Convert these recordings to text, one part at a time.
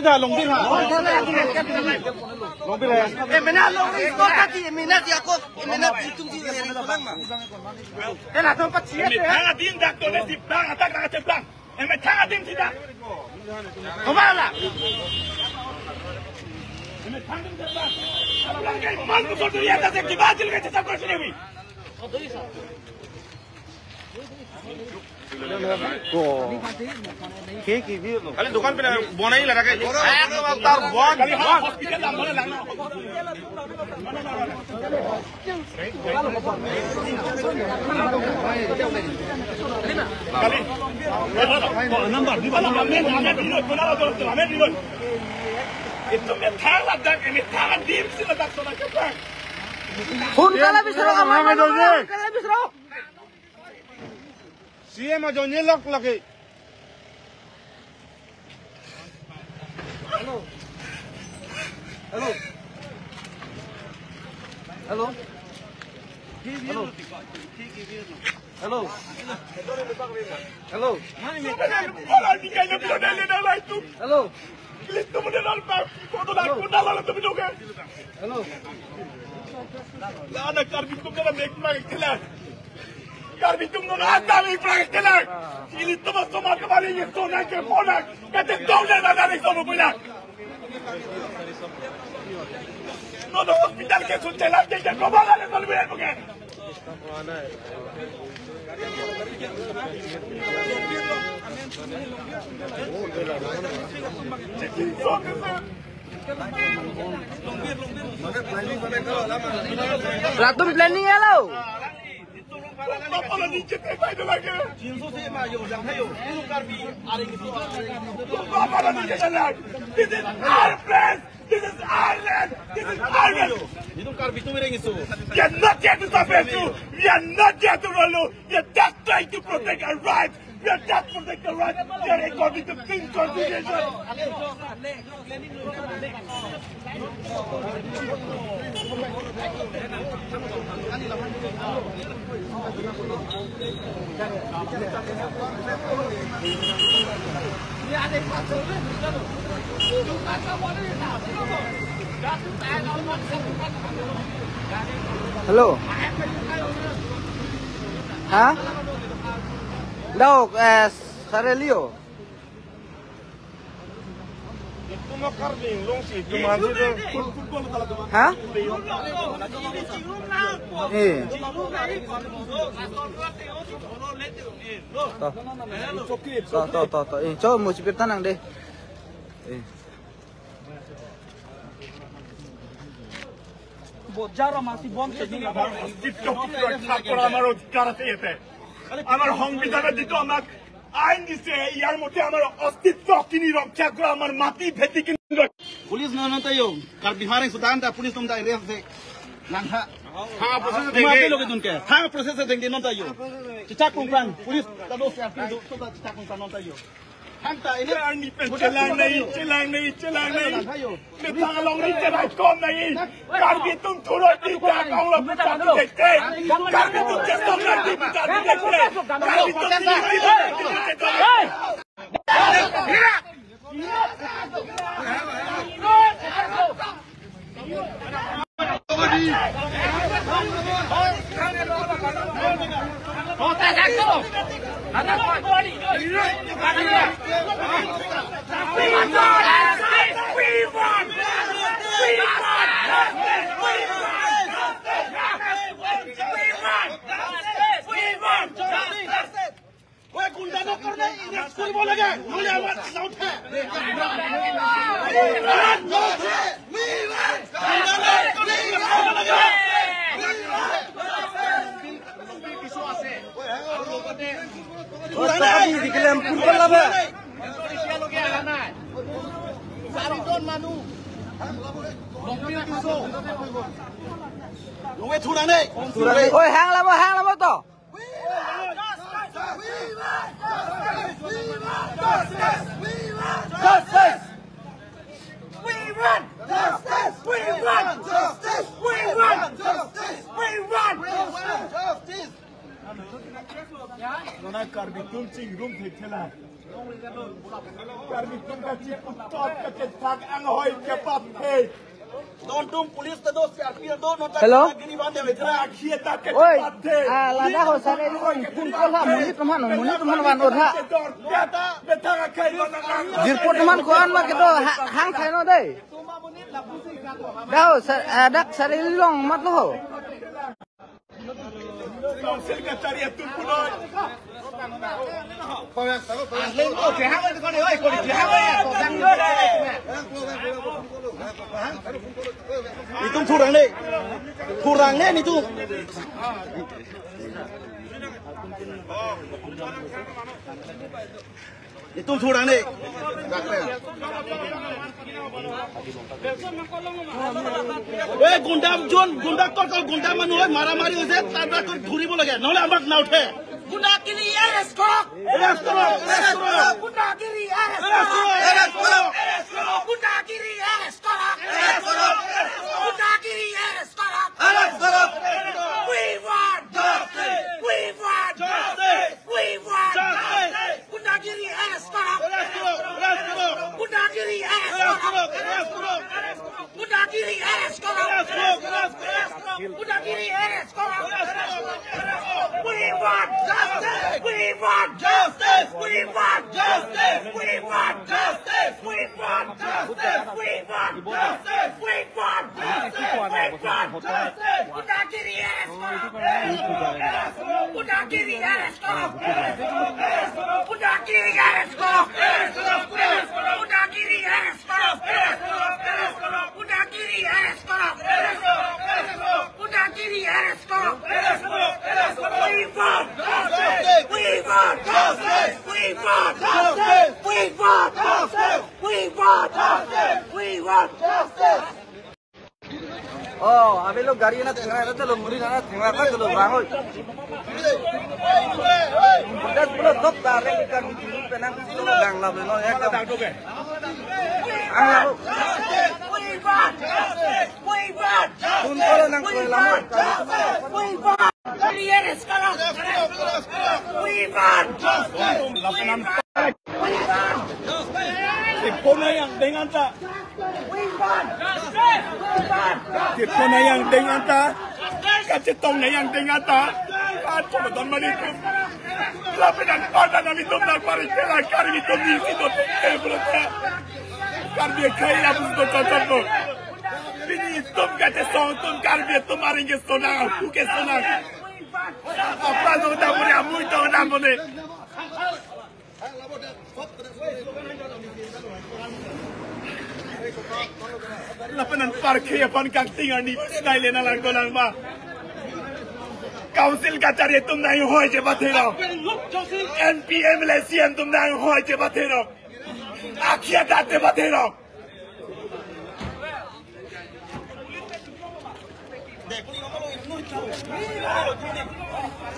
dah long bir ha. Long bir ya. Mana long bir kau tadi mana dia kau mana hitung dia yang pulang mah. Kenapa tempat siapa? Tengah din dak tu nasi bang atak nak ceplang. Tengah din tidak. Kemana? Tengah din ceplang. Abang kau malu soal dia tak sekian bajil ke cakap kau sini. खाली दुकान पे बोना ही लगा के तार bone hospital अंदर लगना number itu metalah dan ini tangan dim sila tak sona kepak. Hun kalau bisa kalau bisa CM जोनी लक लगे hello hello hello hello hello hello hello hello Kar bitum no nada mi praktelar. Ili toma toma kembali ye sona ke pona. Kate doble na dari sono pula. No no hospital ke suntelar ke como la le volver porque. Ratum planning ya lo. Apa lagi cetek pai tu lagi? Jinsu se ma yo jang thayo. Ini karbi are ki sini. Apa lagi cetek? This is our place. This is our land. This is our land. Itu karbi tu mereng isu. We are not here to suppress you. We are not here to rule you. We are just trying to protect our rights. We are just protecting our rights. We are according to the Constitution. Hello. Hah? Đâu Sarelio. Hah? Toh. Coba mau sipir tenang deh. যারা মাসি বন্ধ আমার অধিকার আছে এতে আমার সংবিধানে যিটো আমাক আইন দিছে ইয়ার মধ্যে আমার অস্তিত্ব কিনি রক্ষা করা আমার মাটি ভেটি কিনি Pulis non tayo. Kar biharing sudan ta pulis nom ta res se. Langha. हाँ process Mati lo ke dun ke. Hang proses se dengge non tayo. Cicak kungpan pulis ta do se apin do ta cicak kungpan non tayo. Hang ta ini चलांग नहीं मैं तांगलों नहीं चलाए कौन नहीं कार भी तुम थोड़ा दी क्या कहूँ लोग बता देखते कार भी तुम चेष्टा करती बता देखते कार भी तुम स्कूल बोलेगा मुझे आवाज साउथ है diklaim pun lah ba. Oi, hang lama to. karbi tum ching rum thịt thế nào karmi tum ka chip top ka ke thak ang hoi ke pap the Don't do police the dos CRP do not. Hello? akhia ta ke Oi, pap the là đã hồi sáng đây kun ko la mun ni teman wan ora. betang kai na Jirput teman ko an ma ke do hang khai no dei. Dao dak sari long mat lo. council ka cari tum punoi Lên ô trẻ hang ơi con này ơi, con trẻ hang ơi, tổ răng nữa đây. Đi tung thu răng đây, đi tung. Đi tung thu răng đây. Ê, gunda con gunda mà nuôi mara-mari হৈছে তাৰ পৰা ঘূৰিব লাগে নহলে আমাক নাউঠে Gundagiri arrest kok. Arrest কৰক Gundagiri arrest Arrest কৰক Gundagiri arrest kok. Gundagiri arrest kok. We want justice. We want justice. We want justice. Gundagiri arrest kok. Gundagiri arrest kok. Gundagiri arrest kok. Gundagiri arrest kok. We want justice. We want justice. We want justice. We want justice. We want justice. We want justice. We want justice. We want justice. Gundagiri arrest kok. Gundagiri arrest kok. Gundagiri arrest kok. Gundagiri arrest kok. Gundagiri arrest kok. Gundagiri arrest kok. We want justice. We want justice. We want justice. We want justice. We want justice. We want justice. Oh, abe lo gari na tengah itu lo muri na tengah kan lo bangun. Das pulo top tare kan itu penang lo gang la lo ya ka. Ang We want justice. We want justice. kun ko nang ko lama. We want justice. We want justice. We want Tipona yang dengan ta We want justice. We want Tipona yang dengan ta Kacetong na yang dengan ta Kaco dan manitum Lapinan pada na mitum na paritela Kari mitum ni sito Tebrota Kari kaya pusto kokopo Pini istom kacetong Tum kari tum aringe sonang Uke sonang Aplado da mune amuito da mune Lapanan parke अपन काटिंग अनि स्टाइल लेना लागो लागमा काउंसिल का कार्य तुम नहीं हो जे बथेरो एनपीएम ले सीएम तुम नहीं हो जे बथेरो आखिया दाते बथेरो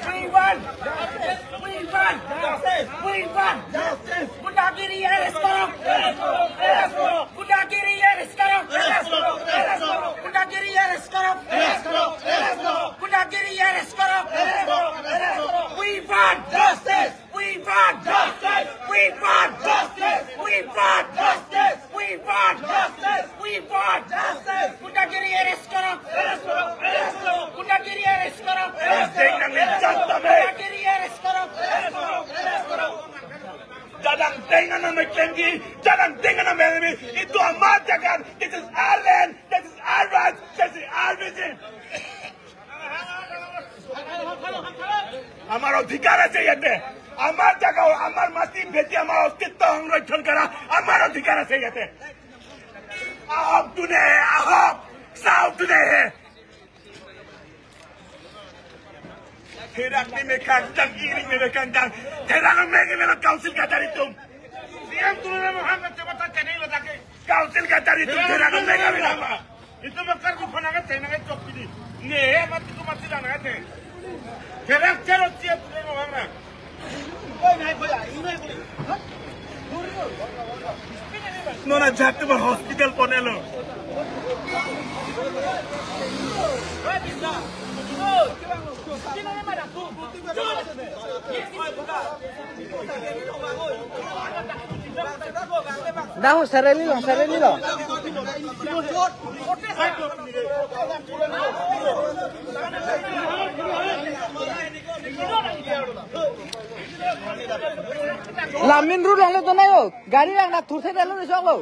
We want justice. We want justice. We want justice. Gundagiri arrest kok. Gundagiri arrest kok. Gundagiri arrest kok. Gundagiri arrest kok. We want justice. We want justice. We want justice. We want justice. We want justice. We want justice. Gundagiri arrest kok. Gundagiri arrest kok. Gundagiri arrest kok. Jangan dengan nama Kendi, jangan dengan nama enemy. Itu amat jangan. This is our land, this is our rights, this is our vision. हमारा अधिकार है ये हमार जगह हमार माटी बेटी हमारा अस्तित्व संरक्षण करा हमारा अधिकार है ये आप तूने आप साफ तूने है Terak ni mekandang iring ni mekandang terang में काउंसिल का तारीख तुम सीएम तुमने मुहम्मद से बता के नहीं लगा के काउंसिल का तारीख तुम terang में का बिना itu makar ku fanaga tenaga chokidi ne mati ku mati dana te terak chero tia tu no hamra नोना जाते पर हॉस्पिटल पहुंचे लो Dah sarili long. Lamin ru long le to nayo. Gari rang na thurse dalo ni sok lo.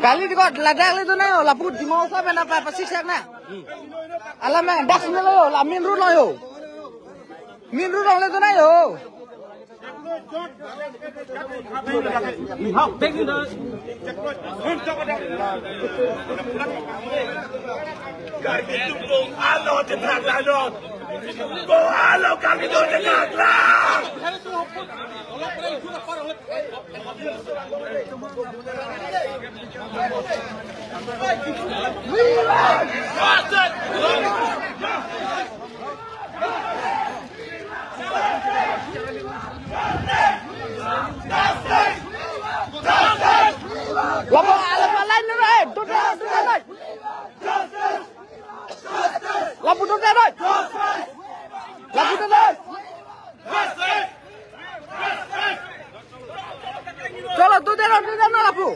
Kali di kok ladak le to nayo. Laput di mau sa bena pa pasik sak na. Alam me dak ni lo lamin ru long yo. Min ru long le to nayo. Halo cetak lanjut. Halo kami tu cetak lah. Lapor alam lain ni rai. Tudah rai. Lapor tudah rai. Lapor tudah rai. Chalo tudah na lapor.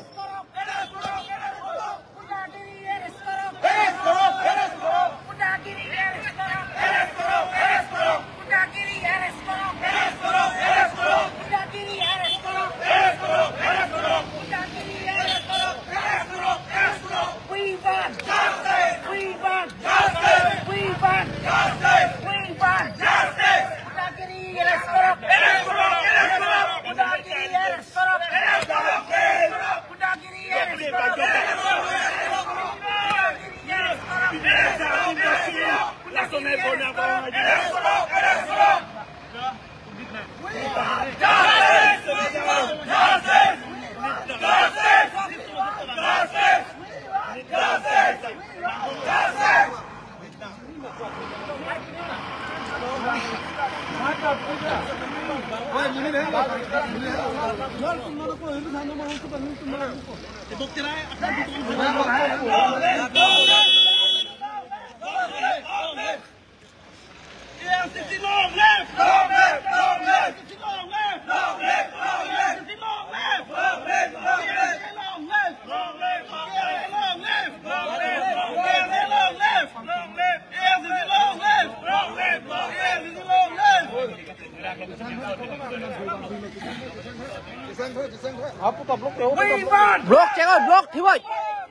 Blok cakap blok tiwai.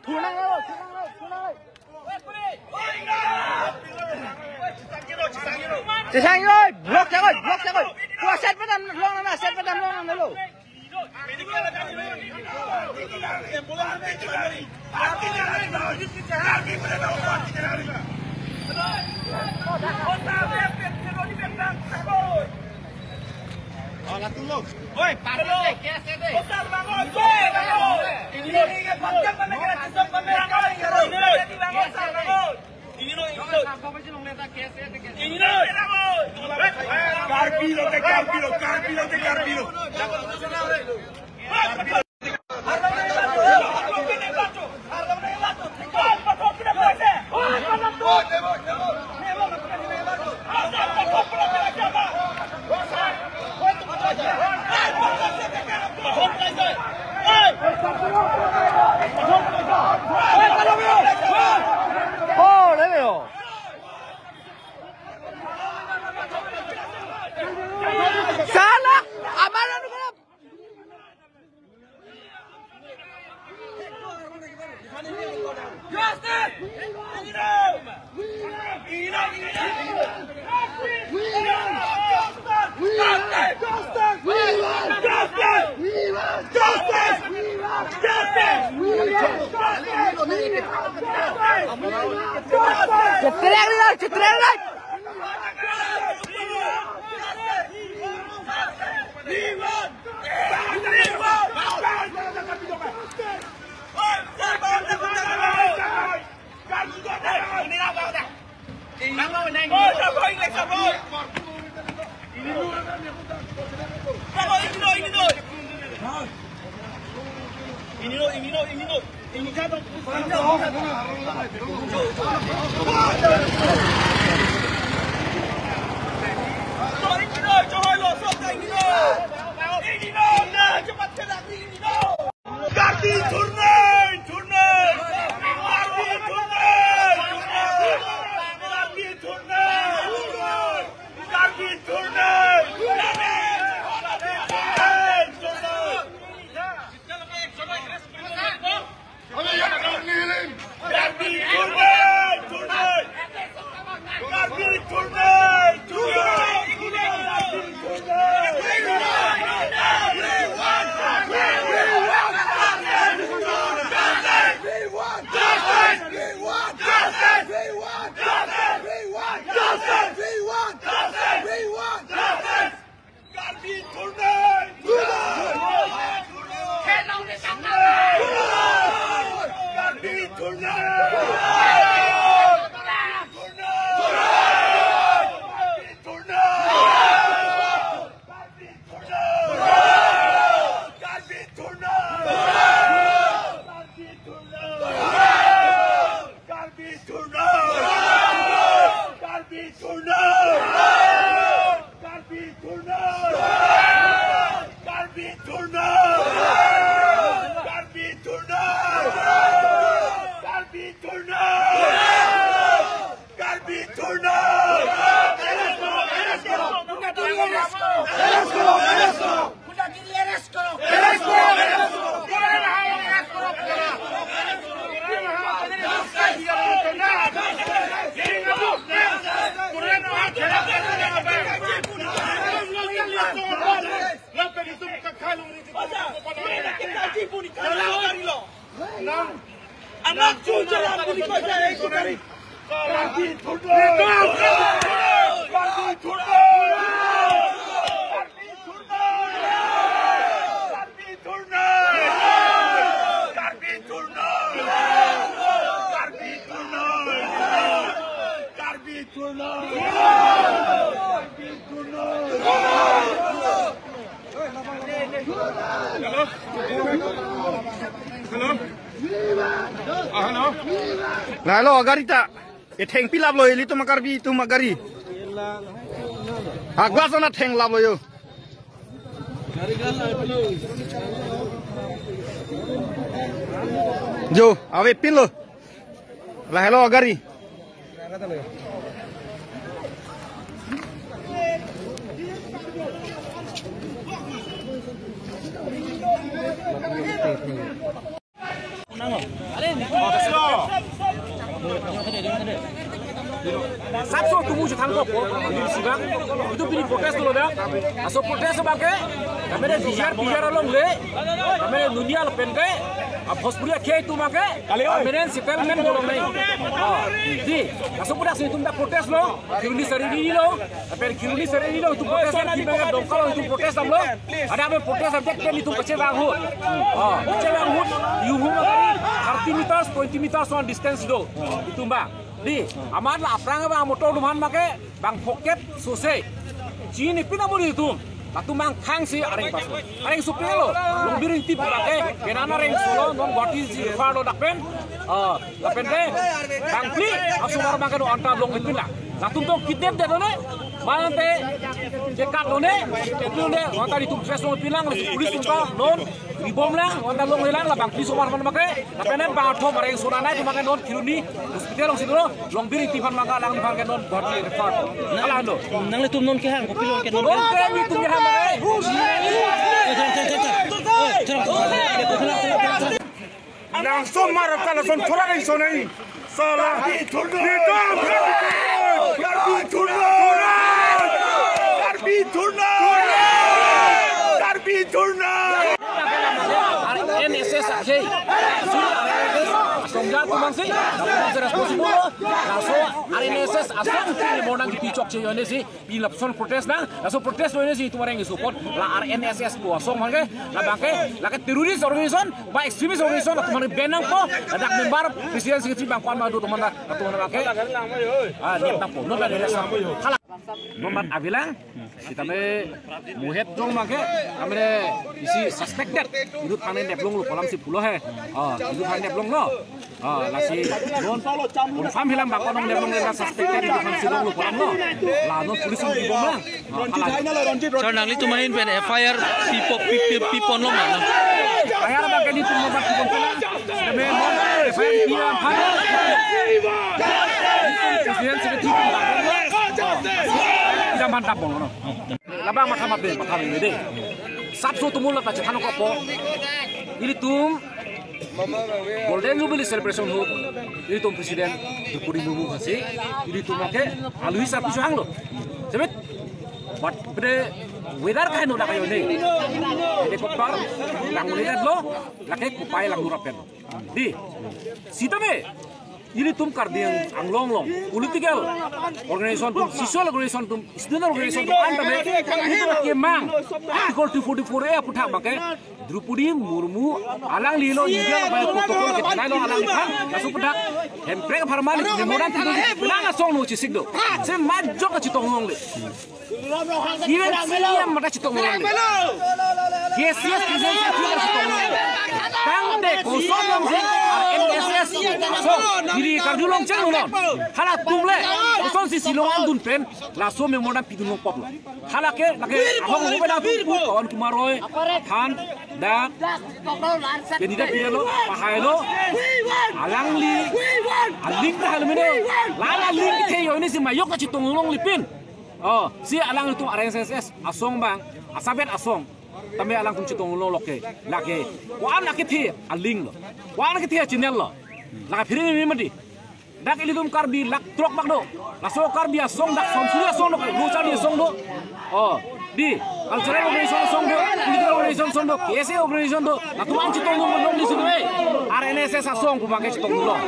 Tunang lo. Cisang lo. Blok cakap. Kau set padam long na lo. Oi, para deh, kese deh. Besar bangun, bangun. Ini panjang mana kira cisam mana kali kira ini bangun, bangun. Ini lo. Kau macam orang letak kese deh. Ini lo. Carpilo. Oh, le veo. Salah, amalan ko na. Cetrek. Nah, lo agari tak? Theng pilap lo itu makarbi itu magari. Agak sana theng lap lo yo. Jo, awe pin lo. Lah hello agari. Sabso tumu jatang ko sigang itu pilih protes dulu dah. Asal protes sebagai kami biar along le, kami dunia lepen ke, Bhojpuri ke itu make, kami settlement dulu nih. Di, asal protes itu dah protes lo, kiruni seri lo, itu protes yang kita dongkal itu protes lo, ada apa protes objektif itu kecewa hut, you 30 meters, 20 meters on distance do, itu mbak. Di, amat lah perang bang motor duman make bang pocket susah. Cini pina boleh itu. Batu mang kang si areng pasu. Areng supelo. Long biring tip pakai. Kenana areng solo non goti si faro dakpen. Dakpen deh. Bang pli. Asu mar makan anta long itu lah. Latung tu kidnap deh done. Mana teh dekat done. Itu deh. Anta itu fresh pilang. Polis tumpah non. Ribom lah. Anta long hilang lah bang pli sumar man make. Dakpen bang atom areng sunanai tu makan non kiruni. Hospital long situ long biring tipan makan lang dipakai non goti refer. Alah lo. Nang le tum non ke hang ko pilon ke non. Non ke itu ke hang make. Nang son marah kalau son thora नहीं सोने साला NSS aja. Sonja tu mangsi, responsibel. laso RNSS asam kini monang di picok cio ini sih di lapson protes nang laso protes ini sih itu orang yang support la RNSS po asong mereka la bangke la ke teroris organisation ba extremis organisation la kemarin benang po adak member presiden sekretari bangkuan madu teman bangke niat tapo no dari rasa nomor abilang kita me muhet dong make kami isi suspected itu panen deplong lu kolam 10 he itu panen deplong lo lasi don confirm hilang bakon dong deplong la suspected itu panen silong lu kolam lo la non polisi di bomlang so nang itu main pen FIR pipon lo mana ayar bangke di tumbat pipon pala deme mon FIR piram phane presiden sekretari tidak mantap bong no labang matama be matama be sabso tumul la ta chano ko po ili tum golden jubilee celebration ho ili tum presiden Drupadi Murmu hase ili tum ke alui sa pisu hang lo sebet bat bede weather ka no da kayo ne ede ko par lang ulirat lo lake kupai lang durapen di sitame ini tum kardian anglong long political organization tum social organization tum student organization tum anda me itu kemang article 244 a puthak bake Drupadi Murmu alang lilo india ba protocol ke tanai lo alang lipan lasu puthak hemprek farmali memoran tu langa song no chisik do se majok ka chitong long le even siam mata chitong long le yes present chitong long tangde kosong long se NSS so diri kardulong chang non hala tumle kosong si silong andun pen la so memoran pidung pop hala ke lage ahong mo beda pu kawan kumaroy han da jadi dah pilih lo pahai lo alang li aling dah halmene lala ling ke yo ini si mayok ka chitong long lipin si alang itu RNSS asong bang asabet asong tame alang tum chitong long loke lage wan lake thi aling lo wan lake thi channel lo lage phiri ni madi dak ilidum karbi lak trok bakdo laso karbi asong dak som suya song lo lu chali song do di cultural organization song do political organization song do KSA organization do natuan chitong long di sini RNSS asong kumake chitong long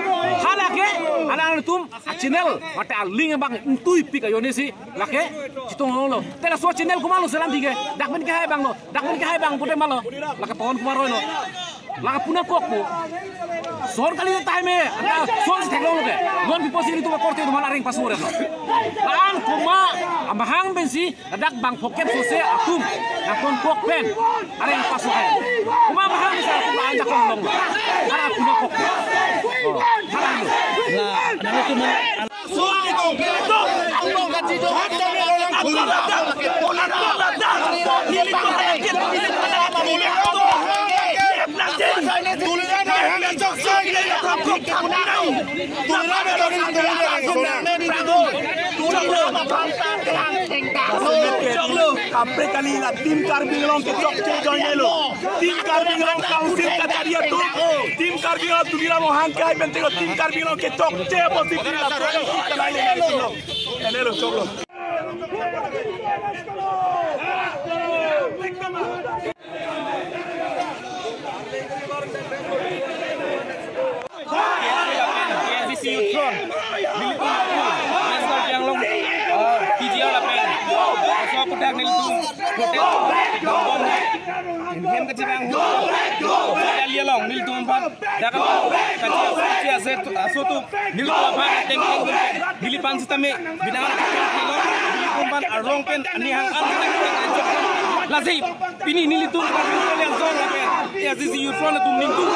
halake alang tum channel mate aling bang entui pik ayo ni si lake chitong long lo tela so channel kumalo selam dige dak men ke hai bang lo dak men ke hai bang pute malo lake pohon kumaroy lo laka puna kok po sor kali time ada sor teknologi lo ke non piposi itu korte do malaring pasure lo lan kuma ambahang bensi dak bang poket sose atum nakon kok pen areng pasure kuma mahang bisa kuma anja kong long ara puna kok halang lo nah nang itu so itu Allah ganti do hatta Kapre kali la tim Karbinglong ke chok che joine lo tim Karbinglong council ka tariya tu tim Karbinglong tu dira mo hangkai bente ko tim Karbinglong ke chok che positive la pro ka lai le lo enero choklo Pudak niltum protek dombon hem ka jibang ho ya long niltum pan daga ka cia set asotu niltum pan teng nilipan sisteme binangan niltum pan arong pen ani hang an lasi pini nilitum ka yang zon la ya sisi yutron tum niltum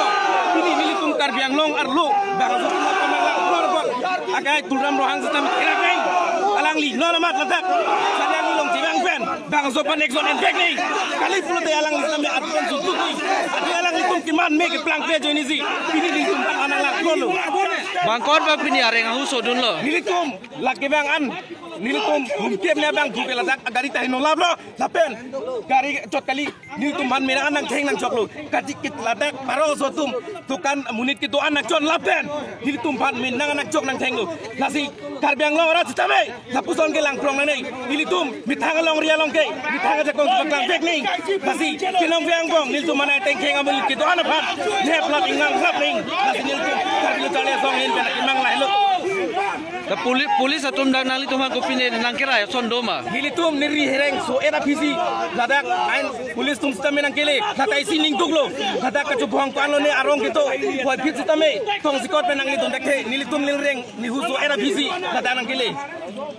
pini nilitum kar biang long arlo daga sotu ma kamala korbon akai turam rohang sistem kirakai alang li no mat latak sadani long jibang pen bang sopan exon and back ni kali pulo te alang li sampe atron sutuk ni ati alang li tum kiman make plank page ni si pini li tum alang la kolo bangkon ba pini areng hu sodun lo nilitum lagi bang an nilitum humkem ne bang buke latak agari tahin no lab lo lapen gari cot kali nilitum ban mena anang theng nang choklo kati kit latak paro sotum tukan munit kitu anak jon lapen nilitum ban men nang anak chok nang theng lo lasi karbiang lo ora tame lapuson ke lang prong nei nilitum mitang long ria long ke mitang ja kong tukang bek nei lasi kilong biang bong nilitum mana teng theng amul kitu anapan ne plat ingang klap ning lasi nilitum karbilo chale song hin ben imang lai lo The police atum dak nali tuman kopine nang kira son doma. Hilitum niri hereng so era pisi ladak ain police tum stame nang kele latai sining duglo ladak ka chubuang pano ne arong kito boy pit stame tong sikot penang litum dekhe nilitum nilreng ni huso era pisi ladak nang kele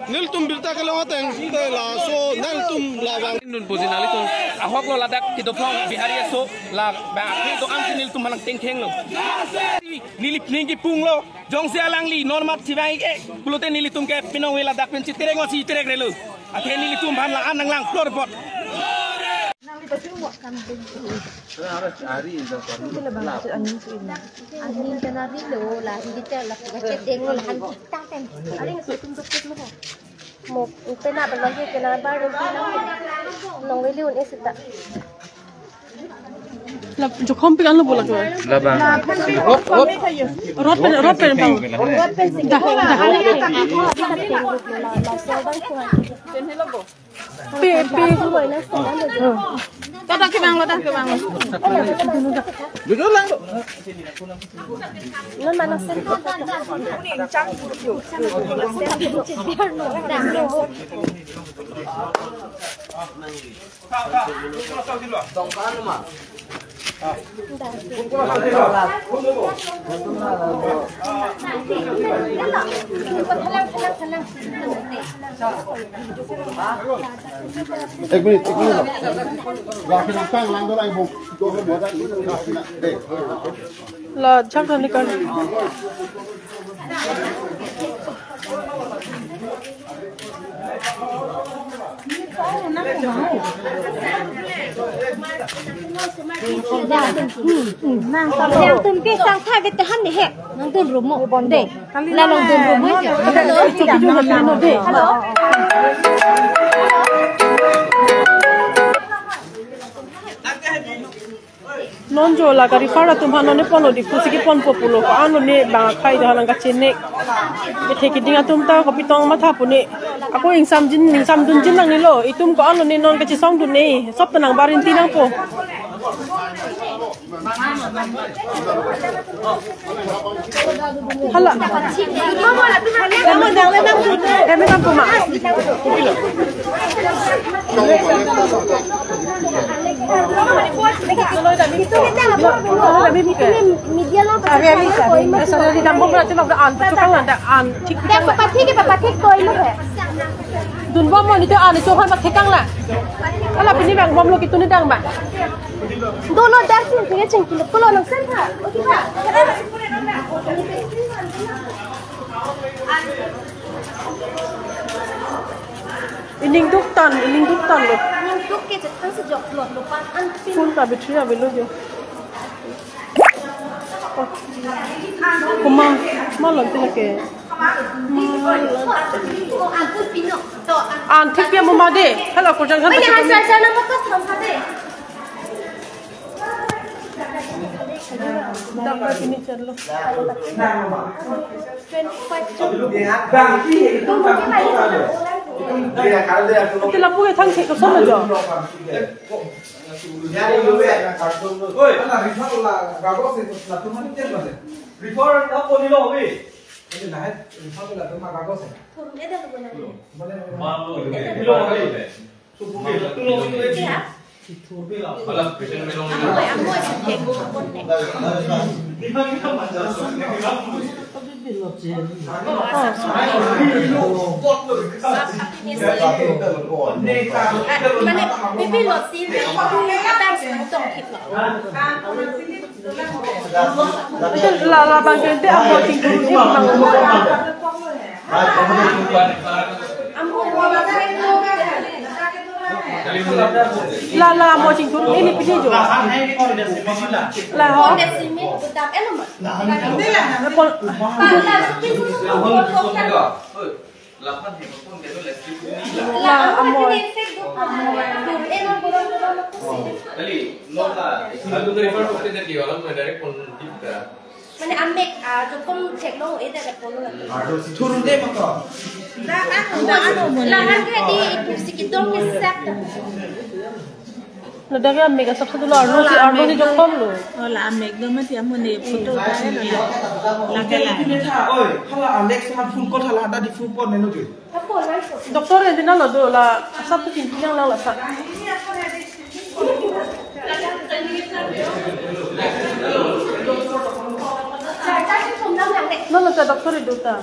Niltum birta kalau ateng la so niltum lawang Nun posi nali tu. ahok lo ladak kito phong bihari so la ba to am nilitum manang tengkeng lo nilip ningi pung lo jong se alang li normat sibai ke kulute nilitum ke pinong wela dak pen citireng o citireng relu athe nilitum ban la anang lang flor pot Angin kenari lo lah kita lah macam tengok lah hantu takan. Ada yang satu dokter mana? Mau pernah berlagi kenapa baru nong wiliun esita. La jo kompi kan lo bola ko. La bang. Rot pen bang. Pe Tada ke bang. Duduk lang. Nan mana sen. Ek minit. Rakin sang lang doon ay buk. Go mo da. La chak ni kan. Yang tum ke sang thai với tahan ni he. Nang tum rumo bonde. La long tum rumo je. Hello. Non jo la kari fara tumha non ne pono di kusiki pon populo ko ano ne ba khai da lang ka chenne be theki dinga tum ta ko pitong matha pune ako insam dun jin nang ni lo itum ko ano ne non ka chi song dun ne sop tanang barin ti nang po hala em nang po ma media lo Saya di kampung berarti nak an, tukang ada an, tik Yang papatik koi lo he. dun bom ni tu an itu kan pakai kang lah. Kalau ini bang bom lo gitu ni dang bang. Dolo darsin punya cengkil, kalau nang sen ha. Okey ha. Ining duk tan lo. Yang duk ke cetang sejok lot lupa an pin. Pun tak betria belu je. Kuma malam tu lagi. An tik dia mama deh. Kalau kau jangan Ini hasil nama kau sama deh. dapat ini cerlo. Kita lapu ke thang cek kosong aja. La bangkit dia apa tinggal ni bang. La mau tinggal ini pilih jo. La ho. La amoy. Mana ambek cukup cek dong itu ada polo. Turun deh makro. Lah harga di itu sedikit dong set. Nada kaya mega sabsa dulu Arno si Jongkong lo. Oh lah amek dong mati amun nih foto kaya lo lah. Lagi lah. Oi, kalau Alex sama full court kalau ada di full court neno tuh. Doktor ini nalo do lah sabtu cinta yang nalo sa. Nalo sa doktor itu ta.